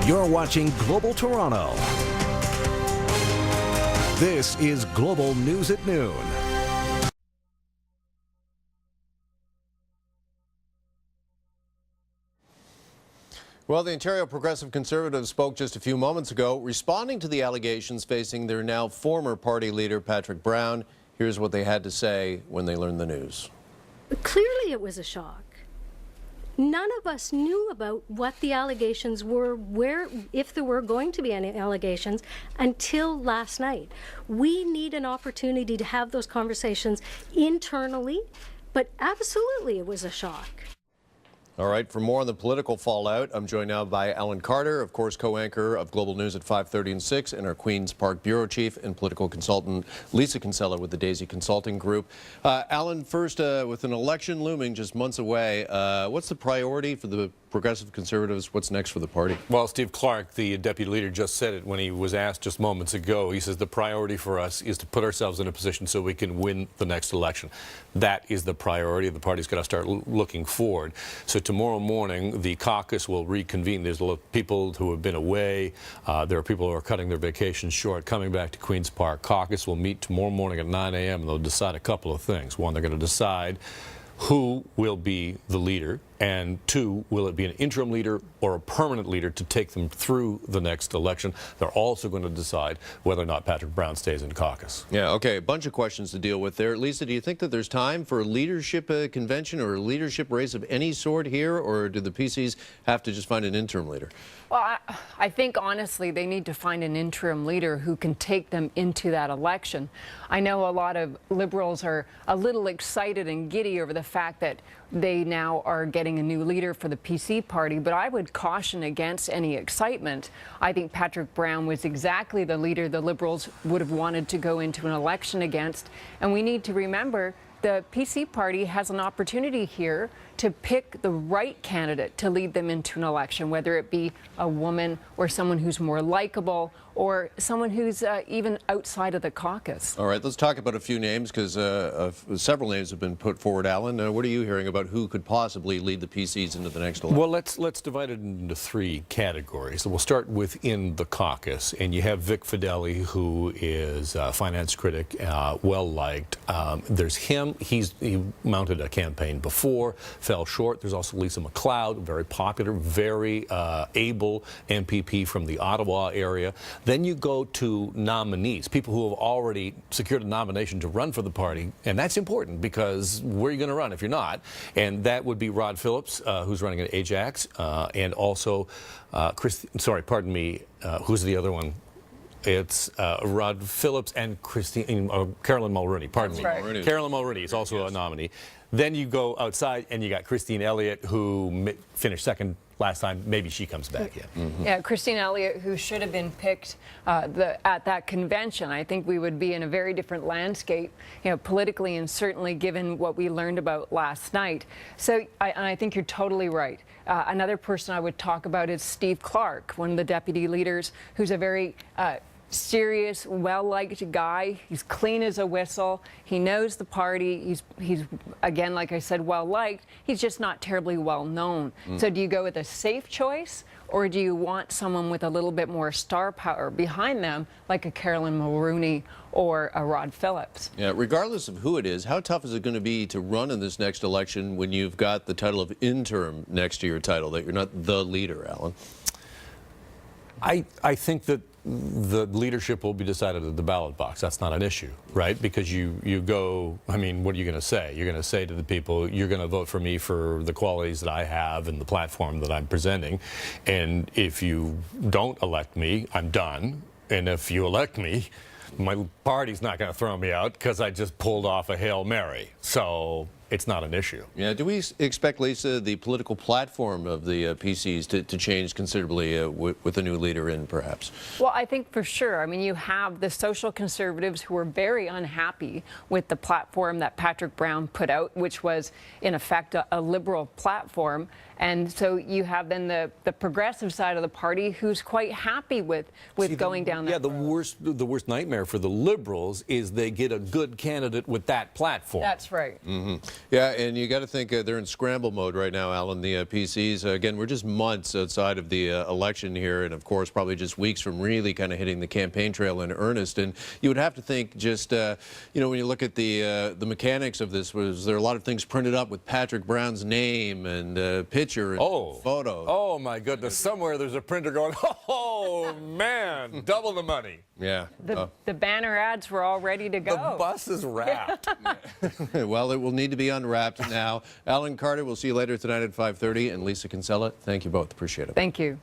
You're watching Global Toronto. This is Global News at Noon. Well, the Ontario Progressive Conservatives spoke just a few moments ago, responding to the allegations facing their now former party leader, Patrick Brown. Here's what they had to say when they learned the news. Clearly it was a shock. None of us knew about what the allegations were, if there were going to be any allegations, until last night. We need an opportunity to have those conversations internally, but absolutely it was a shock. All right, for more on the political fallout, I'm joined now by Alan Carter, of course, co-anchor of Global News at 5:30 and 6, and our Queen's Park Bureau Chief and political consultant Lisa Kinsella with the Daisy Consulting Group. Alan, first, with an election looming just months away, what's the priority for the Progressive Conservatives? What's next for the party? Well, Steve Clark, the deputy leader, just said it when he was asked just moments ago. He says the priority for us is to put ourselves in a position so we can win the next election. That is the priority. The party's got to start looking forward. So tomorrow morning, the caucus will reconvene. There's a lot of people who have been away. There are people who are cutting their vacations short, coming back to Queen's Park. Caucus will meet tomorrow morning at 9 a.m. and they'll decide a couple of things. One, they're going to decide who will be the leader, and two, will it be an interim leader or a permanent leader to take them through the next election? They're also going to decide whether or not Patrick Brown stays in caucus. Yeah, okay, a bunch of questions to deal with there. Lisa, do you think that there's time for a leadership convention or a leadership race of any sort here, or do the PCs have to just find an interim leader? Well, I think, honestly, they need to find an interim leader who can take them into that election. I know a lot of Liberals are a little excited and giddy over the fact that they now are getting a new leader for the PC party, but I would caution against any excitement. I think Patrick Brown was exactly the leader the Liberals would have wanted to go into an election against, and we need to remember the PC party has an opportunity here to pick the right candidate to lead them into an election, whether it be a woman or someone who's more likable or someone who's even outside of the caucus. All right, let's talk about a few names, because several names have been put forward. Alan, what are you hearing about who could possibly lead the PCs into the next election? Well, let's divide it into three categories. So we'll start within the caucus, and you have Vic Fideli, who is a finance critic, well-liked. There's him. He mounted a campaign before, fell short. There's also Lisa MacLeod, very popular, very able MPP from the Ottawa area. Then you go to nominees, people who have already secured a nomination to run for the party, and that's important because where are you going to run if you're not? And that would be Rod Phillips, who's running at Ajax, and also who's the other one? It's Rod Phillips and Carolyn Mulroney. Pardon me. Right. Carolyn Mulroney is also a nominee. Then you go outside and you got Christine Elliott, who finished second last time. Maybe she comes back yet. Mm-hmm. Yeah, Christine Elliott, who should have been picked at that convention. I think we would be in a very different landscape, politically, and certainly given what we learned about last night. So I think you're totally right. Another person I would talk about is Steve Clark, one of the deputy leaders, who's a very serious, well-liked guy. He's clean as a whistle. He knows the party. He's again, like I said, well-liked. He's just not terribly well-known. So do you go with a safe choice, or do you want someone with a little bit more star power behind them, like a Carolyn Mulroney or a Rod Phillips? Yeah, regardless of who it is, how tough is it going to be to run in this next election when you've got the title of interim next to your title, that you're not the leader, Alan? I think that the leadership will be decided at the ballot box. That's not an issue, right? Because you go, I mean, what are you going to say? You're going to say to the people, you're going to vote for me for the qualities that I have and the platform that I'm presenting. And if you don't elect me, I'm done. And if you elect me, my party's not going to throw me out because I just pulled off a Hail Mary. So it's not an issue. Yeah, do we expect, Lisa, the political platform of the PCs to change considerably with a new leader in, perhaps? Well, I think for sure. I mean, you have the social conservatives who are very unhappy with the platform that Patrick Brown put out, which was, in effect, a liberal platform. And so you have then the progressive side of the party who's quite happy with going down that road. The worst nightmare for the Liberals is they get a good candidate with that platform. That's right. Mm-hmm. Yeah, and you got to think they're in scramble mode right now, Alan, the PCs. Again, we're just months outside of the election here, and of course, probably just weeks from really kind of hitting the campaign trail in earnest. And you would have to think just, you know, when you look at the mechanics of this, was there a lot of things printed up with Patrick Brown's name and picture and photo? Oh, my goodness. Somewhere there's a printer going, oh, man, double the money. Yeah. The banner ads were all ready to go. The bus is wrapped. Well, it will need to be unwrapped now. Alan Carter, we'll see you later tonight at 5:30. And Lisa Kinsella, thank you both. Appreciate it. Thank you.